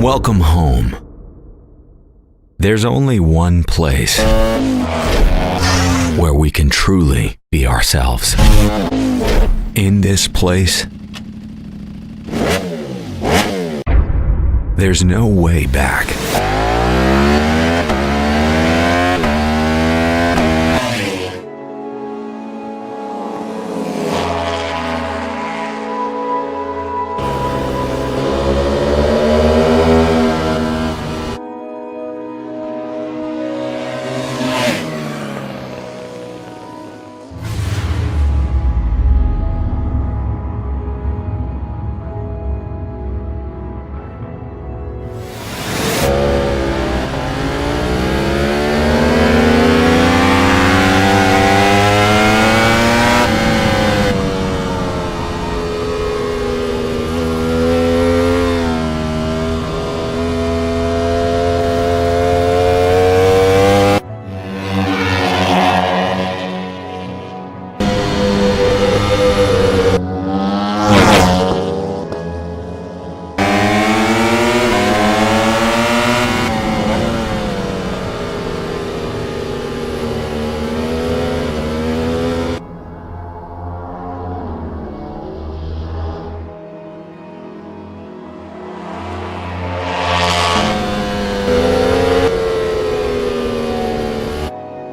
Welcome home. There's only one place where we can truly be ourselves. In this place, there's no way back.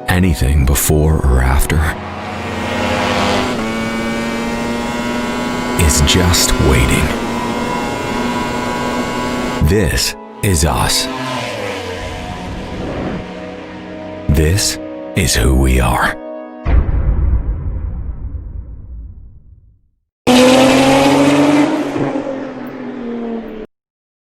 Anything before or after is just waiting. This is us. This is who we are.